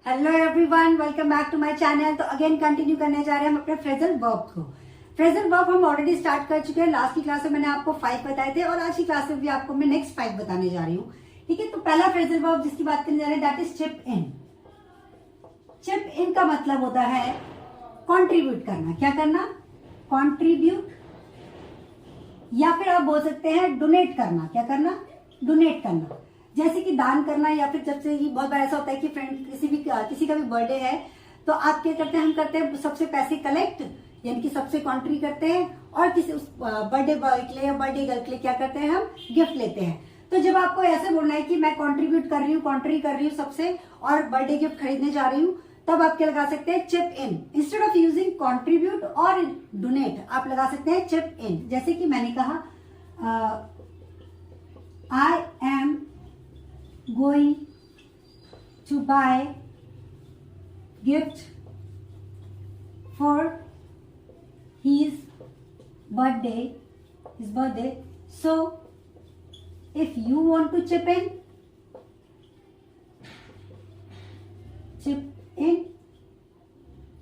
Hello everyone, welcome back to my channel. तो again continue करने जा रहे हैं हम अपने फ्रेजल वर्ब को। फ्रेजल वर्ब हम ऑलरेडी स्टार्ट कर चुके हैं। लास्ट की क्लास में मैंने आपको 5 बताए थे और आज की क्लास में भी आपको मैं नेक्स्ट 5 बताने जा रही हूँ। ठीक है, तो पहला फ्रेजल वर्ब जिसकी बात करने जा रहे हैं that is chip in. Chip इन का मतलब होता है कॉन्ट्रीब्यूट करना। क्या करना? कॉन्ट्रीब्यूट, या फिर आप बोल सकते हैं डोनेट करना। क्या करना? डोनेट करना। जैसे कि दान करना, या फिर जब से बहुत बार ऐसा होता है कि फ्रेंड किसी का भी बर्थडे है तो आप क्या करते हैं, हम करते हैं सबसे पैसे कलेक्ट, यानी कि सबसे कॉन्ट्री करते हैं और किसी उस बर्थडे बॉय के लिए या बर्थडे गर्ल के लिए क्या करते हैं, हम गिफ्ट लेते हैं। तो जब आपको ऐसे बोलना है कि मैं कॉन्ट्रीब्यूट कर रही हूँ, कॉन्ट्री कर रही हूँ सबसे और बर्थडे गिफ्ट खरीदने जा रही हूँ, तब आप क्या लगा सकते हैं? Chip in. Instead of using contribute और डोनेट आप लगा सकते हैं चिप इन। जैसे कि मैंने कहा I am going to buy gift for his birthday. So if you want to chip in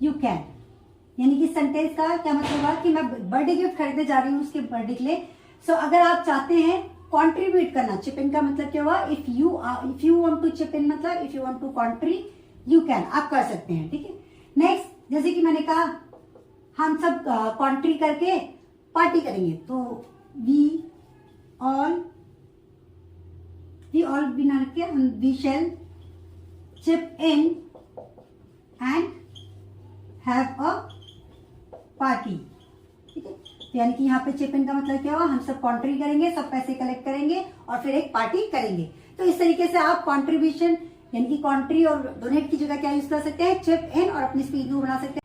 you can। यानी कि सेंटेंस का क्या मतलब हुआ कि मैं बर्थडे गिफ्ट खरीदने जा रही हूँ उसके बर्थडे के लिए। सो अगर आप चाहते हैं कॉन्ट्रीब्यूट करना, चिप इन का मतलब क्या हुआ? If you want to chip in मतलब if you want to contribute you can, आप कर सकते हैं। ठीक है, नेक्स्ट जैसे कि मैंने कहा हम सब कॉन्ट्री करके पार्टी करेंगे, तो वी ऑल बिना रखे we shall chip in and have a party. ठीक है, यानी कि यहाँ पे चिप इन का मतलब क्या हुआ? हम सब कॉन्ट्री करेंगे, सब पैसे कलेक्ट करेंगे और फिर एक पार्टी करेंगे। तो इस तरीके से आप कॉन्ट्रीब्यूशन यानी कि कॉन्ट्री और डोनेट की जगह क्या यूज कर सकते हैं? चिप इन, और अपनी स्पीच भी बना सकते हैं।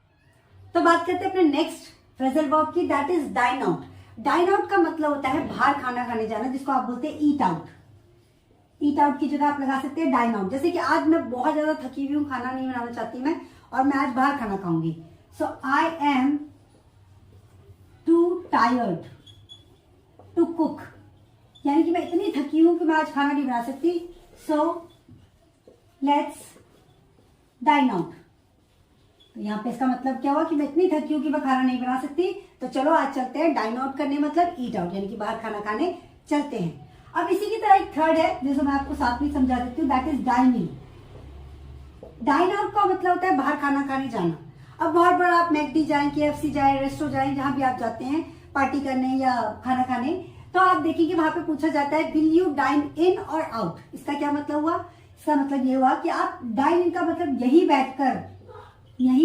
तो बात करते हैं अपने नेक्स्ट फ्रेजल वर्ब की, that is dine out. Dine out का मतलब होता है बाहर खाना खाने जाना, जिसको आप बोलते हैं ईट आउट। ईट आउट की जगह आप लगा सकते हैं डाइन आउट। जैसे कि आज मैं बहुत ज्यादा थकी हुई हूँ, खाना नहीं बनाना चाहती मैं, और मैं आज बाहर खाना खाऊंगी। So I am too tired to cook, यानी कि मैं इतनी थकी हूं कि मैं आज खाना नहीं बना सकती। So let's dine out. तो यहाँ पे इसका मतलब क्या हुआ कि मैं इतनी थकी हूं कि मैं खाना नहीं बना सकती, तो चलो आज चलते हैं डाइन आउट करने, मतलब ईट आउट, यानी कि बाहर खाना खाने चलते हैं। अब इसी की तरह एक थर्ड है जिसे मैं आपको साथ में समझा देती हूँ, that is dine in. Dine out का मतलब होता है बाहर खाना खाने जाना। अब बहुत बड़ा आप मैकडी जाएं, KFC जाएं, रेस्टो जाएं, जहां भी आप जाते हैं पार्टी करने या खाना खाने, तो आप देखिए वहां पे पूछा जाता है विल यू डाइन इन और आउट। इसका क्या मतलब हुआ? इसका मतलब ये हुआ कि आप डाइन इन का मतलब यहीं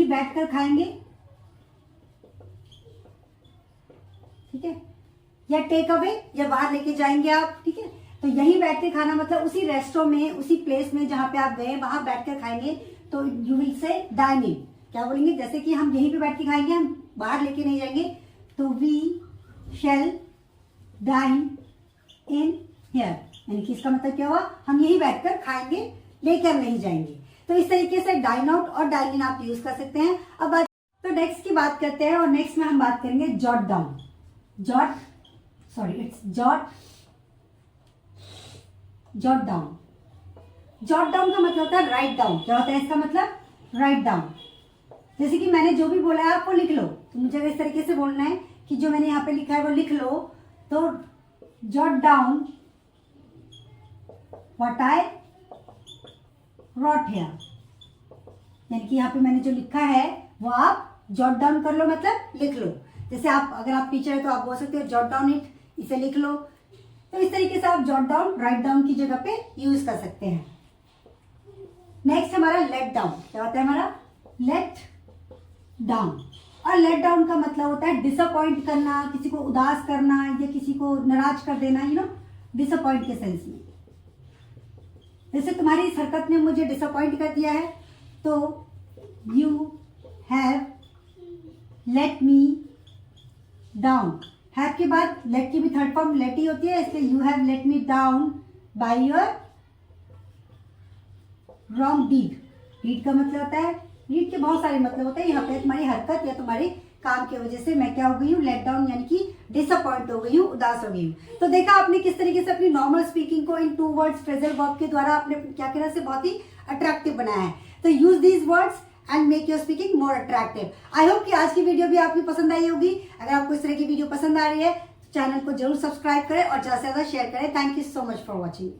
बैठकर खाएंगे, ठीक है, या टेक अवे, या बाहर लेके जाएंगे आप। ठीक है, तो यहीं बैठ के खाना मतलब उसी रेस्टोरेंट में, उसी प्लेस में जहां पे आप गए वहां बैठकर खाएंगे, तो you will say dine in. क्या बोलेंगे? जैसे कि हम यहीं पे बैठ के खाएंगे, हम बाहर लेके नहीं जाएंगे, तो we shall dine in here, यानी कि इसका मतलब क्या हुआ? हम यहीं बैठकर खाएंगे, लेकर नहीं जाएंगे। तो इस तरीके से डाइन आउट और डाइन इन आप यूज कर सकते हैं। अब तो नेक्स्ट की बात करते हैं, और नेक्स्ट में हम बात करेंगे jot down. Jot down. Jot down का मतलब होता है राइट डाउन। क्या होता है इसका मतलब? Write down. जैसे कि मैंने जो भी बोला है आपको लिख लो, तो मुझे इस तरीके से बोलना है कि जो मैंने यहाँ पे लिखा है वो लिख लो। तो jot down what I wrote here, यानी कि यहाँ पे मैंने जो लिखा है वो आप जॉट डाउन कर लो, मतलब लिख लो। जैसे आप अगर आप टीचर है तो आप बोल सकते हो जॉट डाउन इट, इसे लिख लो। तो इस तरीके से आप जॉट डाउन राइट डाउन की जगह पे यूज कर सकते हैं। नेक्स्ट हमारा लेट डाउन। क्या होता है हमारा? Let down. और लेट डाउन का मतलब होता है डिसअपॉइंट करना, किसी को उदास करना या किसी को नाराज कर देना, डिसअपॉइंट के सेंस में। जैसे तुम्हारी इस हरकत ने मुझे डिसअपॉइंट कर दिया है, तो you have let me down. Have के बाद लेट की भी थर्ड फॉर्म लेट ही होती है, इसलिए you have let me down by your wrong deed. Deed का मतलब होता है, डीड के बहुत सारे मतलब होते हैं, यहाँ पे तुम्हारी हरकत या तुम्हारी काम की वजह से मैं क्या हो गई हूँ, लेट डाउन यानी कि डिसअपॉइंट हो गई हूँ, उदास हो गई हूँ। तो देखा आपने किस तरीके से अपनी नॉर्मल स्पीकिंग को इन 2 वर्ड्स फ्रेजल वर्ब के द्वारा आपने क्या कहना से बहुत ही अट्रैक्टिव बनाया है। तो use these words and make your speaking more attractive. I hope कि आज की वीडियो भी आपको पसंद आई होगी। अगर आपको इस तरह की वीडियो पसंद आ रही है तो चैनल को जरूर सब्सक्राइब करें और ज्यादा से ज्यादा शेयर करें। Thank you so much for watching.